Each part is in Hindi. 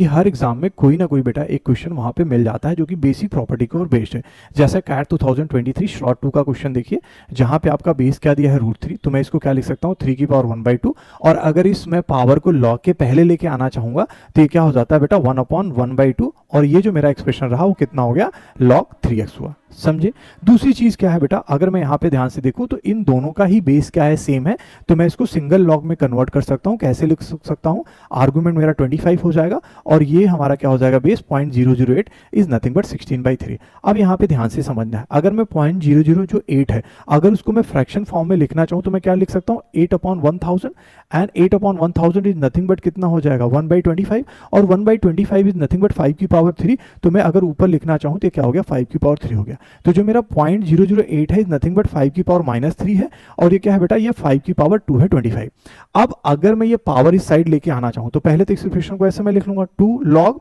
कि हर एग्जाम में कोई ना कोई बेटा एक क्वेश्चन वहाँ पे मिल जाता है जो कि बेसिक प्रॉपर्टी के ऊपर बेस्ड है। जैसे कैट 2023 शॉर्ट 2 का क्वेश्चन देखिए, जहाँ पे आपका बेस क्या दिया है √3, तो मैं इसको क्या लिख सकता हूँ 3 की पावर 1/2, और अगर इसमें पावर को लॉग के पहले लेके आना चाहूंगा तो ये क्या हो जाता है बेटा 1/1/2, और ये जो मेरा एक्सप्रेशन रहा वो कितना हो गया log 3x हुआ। समझे। दूसरी चीज क्या है बेटा, अगर मैं यहाँ पे ध्यान से देखूं तो इन दोनों का ही बेस क्या है, सेम है, तो मैं इसको सिंगल लॉग में कन्वर्ट कर सकता हूँ। कैसे लिख सकता हूँ, आर्गुमेंट मेरा 25 हो जाएगा और ये हमारा क्या हो जाएगा बेस 0.008 इज नथिंग बट 16/3। अब यहाँ पे ध्यान से समझना है, अगर मैं 0.008 है अगर उसको मैं फ्रैक्शन फॉर्म में लिखना चाहूँ तो मैं क्या लिख सकता हूँ 8/1000, एंड 8/1000 इज नथिंग बट कितना हो जाएगा 1/25, और 1/25 इज नथिंग बट 5 की पावर 3, तो मैं अगर ऊपर लिखना चाहूँ तो क्या हो गया 5 की पावर 3 हो गया। तो जो मेरा 0.008 है इज नथिंग बट 5 की पावर -3 है, और ये क्या है बेटा ये 5 की पावर 2 है 25। अब अगर मैं ये पावर इस साइड लेके आना चाहूँ तो पहले तो एक्सप्रेशन को ऐसे मैं लिख लूंगा 2 log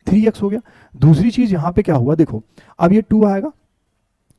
3x हो गया। दूसरी चीज यहाँ पे क्या हुआ देखो, अब ये 2 आएगा,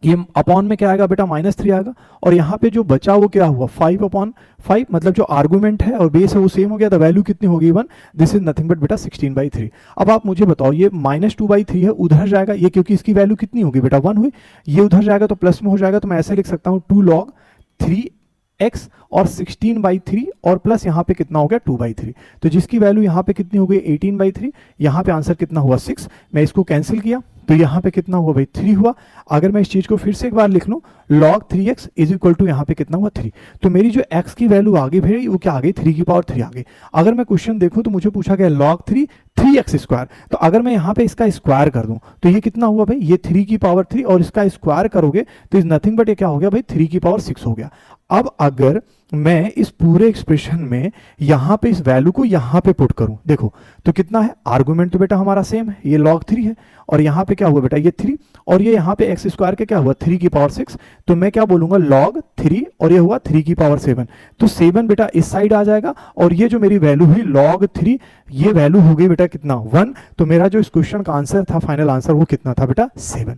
ये अपॉन में क्या आएगा बेटा -3 आएगा, और यहाँ पे जो बचा वो क्या हुआ 5/5, मतलब जो आर्गुमेंट है और बेस है वो सेम हो गया, तो वैल्यू कितनी होगी 1, दिस इज नथिंग बट बेटा 16/3। अब आप मुझे बताओ ये -2/3 है उधर जाएगा ये, क्योंकि इसकी वैल्यू कितनी होगी बेटा 1 हुई, ये उधर जाएगा तो प्लस में हो जाएगा, तो मैं ऐसे लिख सकता हूँ 2 log 3x और 16/3 और प्लस यहाँ पे कितना हो गया 2/3, तो जिसकी वैल्यू यहाँ पे कितनी हो गई 18/3, यहाँ पे आंसर कितना हुआ 6, मैं इसको कैंसिल किया तो यहाँ पे कितना हुआ भाई 3 हुआ। अगर मैं इस चीज को फिर से एक बार लिख लूं log 3x is equal to यहाँ पे कितना हुआ 3, तो मेरी जो x की वैल्यू आगे भाई वो क्या आ गई 3 की पावर 3 आ गई। अगर मैं क्वेश्चन देखूं तो मुझे पूछा गया log 3x स्क्वायर, तो अगर मैं यहाँ पे इसका स्क्वायर कर दूं तो ये कितना हुआ भाई ये 3 की पावर 3, और इसका स्क्वायर करोगे तो इज नथिंग बट ये क्या हो गया भाई 3 की पावर 6 हो गया। अब अगर मैं इस पूरे एक्सप्रेशन में यहाँ पे इस वैल्यू को यहाँ पे पुट करूं देखो तो कितना है, आर्गुमेंट तो बेटा हमारा सेम है, ये log 3 है, और यहाँ पे क्या हुआ बेटा ये 3, और ये यहाँ पे एक्स स्क्वायर का क्या हुआ 3 की पावर 6, तो मैं क्या बोलूंगा log 3, और ये हुआ 3 की पावर 7, तो 7 बेटा इस साइड आ जाएगा, और ये जो मेरी वैल्यू हुई log 3 ये वैल्यू हो गई बेटा कितना 1, तो मेरा जो इस क्वेश्चन का आंसर था फाइनल आंसर वो कितना था बेटा 7।